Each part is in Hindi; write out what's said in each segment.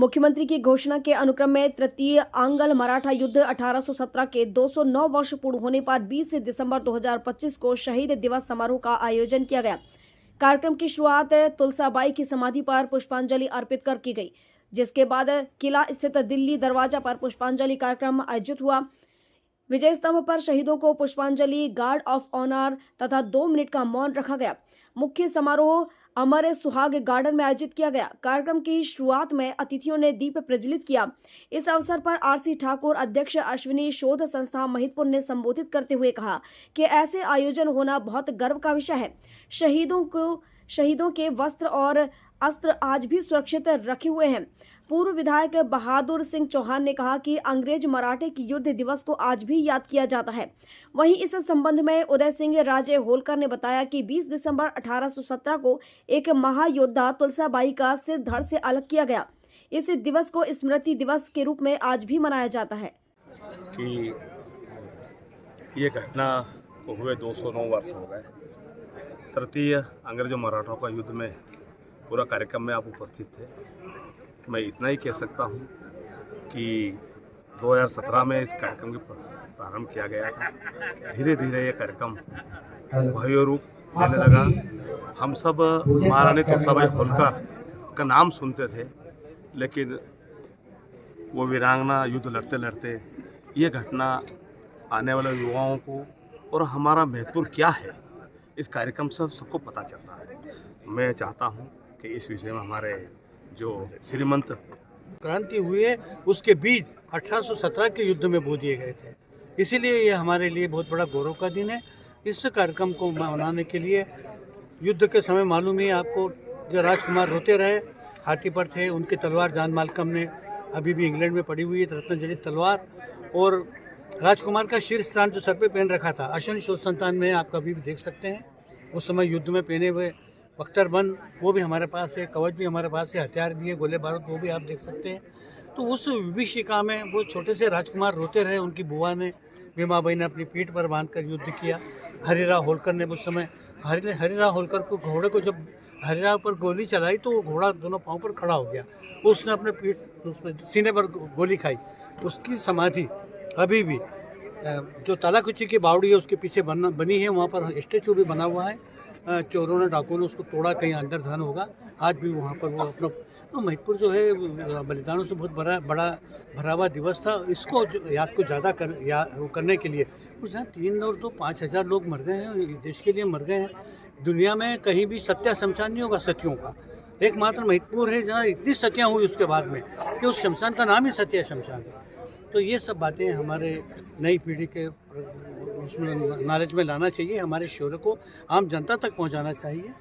मुख्यमंत्री की घोषणा के अनुक्रम में तृतीय आंग्ल मराठा युद्ध 1817 के 209 वर्ष पूर्ण होने पर 20 दिसंबर 2025 को शहीद दिवस समारोह का आयोजन किया गया। कार्यक्रम की शुरुआत तुलसाबाई की समाधि पर पुष्पांजलि अर्पित कर की गई, जिसके बाद किला स्थित दिल्ली दरवाजा पर पुष्पांजलि कार्यक्रम आयोजित हुआ। विजय स्तंभ पर शहीदों को पुष्पांजलि, गार्ड ऑफ ऑनर तथा 2 मिनट का मौन रखा गया। मुख्य समारोह अमर सुहाग गार्डन में आयोजित किया गया। कार्यक्रम की शुरुआत में अतिथियों ने दीप प्रज्वलित किया। इस अवसर पर आरसी ठाकुर, अध्यक्ष अश्विनी शोध संस्था महिदपुर ने संबोधित करते हुए कहा कि ऐसे आयोजन होना बहुत गर्व का विषय है। शहीदों के वस्त्र और अस्त्र आज भी सुरक्षित रखे हुए हैं। पूर्व विधायक बहादुर सिंह चौहान ने कहा कि अंग्रेज मराठे की युद्ध दिवस को आज भी याद किया जाता है। वहीं इस संबंध में उदय सिंह राजे होलकर ने बताया कि 20 दिसंबर 1817 को एक महायोद्धा तुलसाबाई का सिर धड़ से अलग किया गया। इस दिवस को स्मृति दिवस के रूप में आज भी मनाया जाता है। कि ये घटना को हुए 209 वर्ष हो गए। तृतीय अंग्रेजों मराठों का युद्ध में पूरा कार्यक्रम में आप उपस्थित थे। मैं इतना ही कह सकता हूँ कि 2017 में इस कार्यक्रम के प्रारंभ किया गया था। धीरे धीरे ये कार्यक्रम भव्य रूप लेने लगा। हम सब महारानी तुलसाबाई होलकर का नाम सुनते थे, लेकिन वो वीरांगना युद्ध लड़ते लड़ते ये घटना आने वाले युवाओं को और हमारा महत्व क्या है इस कार्यक्रम से सबको पता चल रहा है। मैं चाहता हूँ कि इस विषय में हमारे जो श्रीमंत क्रांति हुई है उसके बीज 1817 के युद्ध में बो दिए गए थे। इसीलिए ये हमारे लिए बहुत बड़ा गौरव का दिन है। इस कार्यक्रम को मनाने के लिए युद्ध के समय मालूम ही आपको, जो राजकुमार रोते रहे हाथी पर थे, उनकी तलवार जान मालकम ने अभी भी इंग्लैंड में पड़ी हुई है, रत्नजड़ित तलवार। और राजकुमार का शीर्ष स्थान जो सर पे पहन रखा था, अश्विनी शोध संस्थान में आप कभी भी देख सकते हैं। उस समय युद्ध में पहने हुए बख्तरबंद वो भी हमारे पास है, कवच भी हमारे पास है, हथियार भी है, गोले बारूद वो भी आप देख सकते हैं। तो उस विभीषिका में वो छोटे से राजकुमार रोते रहे। उनकी बुआ ने, भीमाबाई ने अपनी पीठ पर बांधकर युद्ध किया। हरिराव होलकर ने उस समय हरिराव होलकर को घोड़े को जब हरिराव पर गोली चलाई तो वो घोड़ा दोनों पाँव पर खड़ा हो गया। उसने अपने पीठ सीने पर गोली खाई। उसकी समाधि अभी भी जो तालाकुची की बावड़ी है उसके पीछे बनी है, वहाँ पर स्टेचू भी बना हुआ है। चोरों ने, डाकुओं ने उसको तोड़ा, कहीं अंदर धन होगा। आज भी वहाँ पर वो अपना तो महिदपुर जो है बलिदानों से बहुत बड़ा भरा हुआ दिवस था। इसको याद को ज़्यादा करने के लिए कुछ 3 और 2 5,000 लोग मर गए हैं, देश के लिए मर गए हैं। दुनिया में कहीं भी सत्या शमशान नहीं होगा सतियों का। एकमात्र महिदपुर है जहाँ इतनी सतियाँ हुई उसके बाद में कि उस शमशान का नाम ही सत्या शमशान है। तो ये सब बातें हमारे नई पीढ़ी के उसमें नॉलेज में लाना चाहिए। हमारे शौर्य को आम जनता तक पहुंचाना चाहिए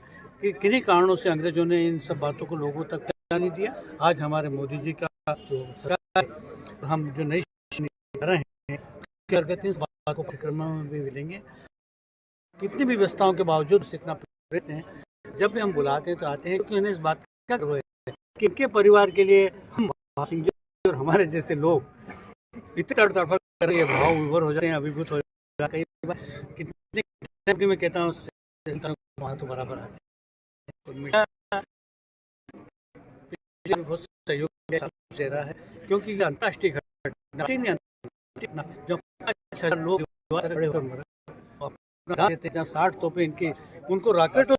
कि किन्हीं कारणों से अंग्रेजों ने इन सब बातों को लोगों तक नहीं दिया। आज हमारे मोदी जी का जो सरकार है, हम जो नई कर रहे हैं, इस बात को कार्यक्रम में भी मिलेंगे। कितनी भी व्यवस्थाओं के बावजूद इतना प्रेरित हैं। जब भी हम बुलाते हैं तो आते हैं क्योंकि उन्हें इस बात का गर्व है कि इनके परिवार के लिए हम और हमारे जैसे लोग इतने तड़फड़ कर रहे भाव विभोर हो जाते हैं, अभिभूत हो जाते हैं। कितने में कहता हूँ तो बराबर आते हैं। बहुत सहयोग दे रहा है क्योंकि ये अंतर्राष्ट्रीय घटना जो 5,000 लोग 60 तोपे इनकी, उनको रॉकेट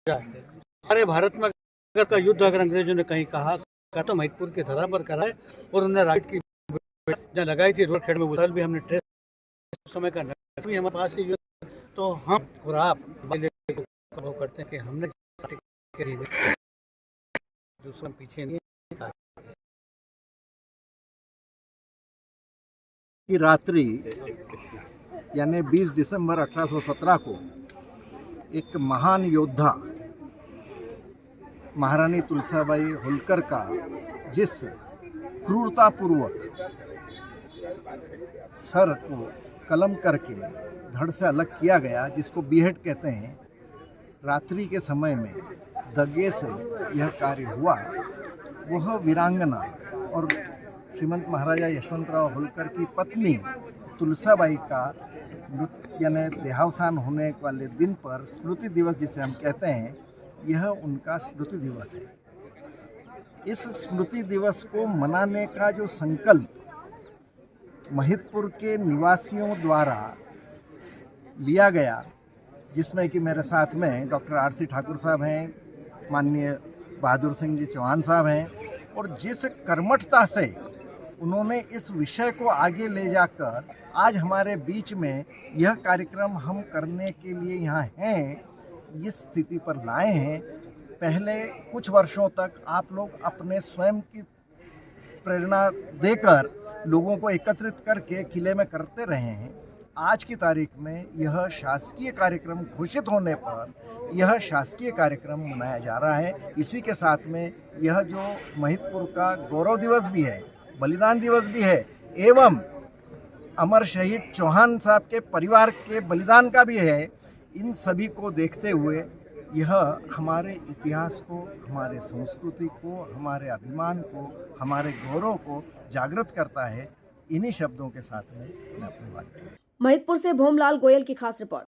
सारे भारत में का युद्ध अगर अंग्रेजों ने कहीं कहा तो महिदपुर की धरा पर करा है। और उन्होंने रॉकेट की जहाँ लगाई थी रोड खेड़ में, उधर भी हमने ट्रेस समय का भी हमारे पास ही। तो हम और आप करते हैं कि हमने दूसरा पीछे नहीं। की रात्रि यानी 20 दिसंबर 1817 को एक महान योद्धा महारानी तुलसाबाई होलकर का जिस क्रूरतापूर्वक सर को कलम करके धड़ से अलग किया गया, जिसको बीहेड कहते हैं, रात्रि के समय में दगे से यह कार्य हुआ। वह वीरांगना और श्रीमंत महाराजा यशवंतराव होलकर की पत्नी तुलसाबाई का यानी देहावसान होने वाले दिन पर स्मृति दिवस जिसे हम कहते हैं, यह उनका स्मृति दिवस है। इस स्मृति दिवस को मनाने का जो संकल्प महितपुर के निवासियों द्वारा लिया गया, जिसमें कि मेरे साथ में डॉक्टर आर.सी. ठाकुर साहब हैं, माननीय बहादुर सिंह जी चौहान साहब हैं, और जिस कर्मठता से उन्होंने इस विषय को आगे ले जाकर आज हमारे बीच में यह कार्यक्रम हम करने के लिए यहाँ हैं, इस स्थिति पर लाए हैं। पहले कुछ वर्षों तक आप लोग अपने स्वयं की प्रेरणा देकर लोगों को एकत्रित करके किले में करते रहे हैं। आज की तारीख में यह शासकीय कार्यक्रम घोषित होने पर यह शासकीय कार्यक्रम मनाया जा रहा है। इसी के साथ में यह जो महितपुर का गौरव दिवस भी है, बलिदान दिवस भी है, एवं अमर शहीद चौहान साहब के परिवार के बलिदान का भी है। इन सभी को देखते हुए यह हमारे इतिहास को, हमारे संस्कृति को, हमारे अभिमान को, हमारे गौरव को जागृत करता है। इन्हीं शब्दों के साथ में मैं अपनी बात करूँ। महितपुर से भोमलाल गोयल की खास रिपोर्ट।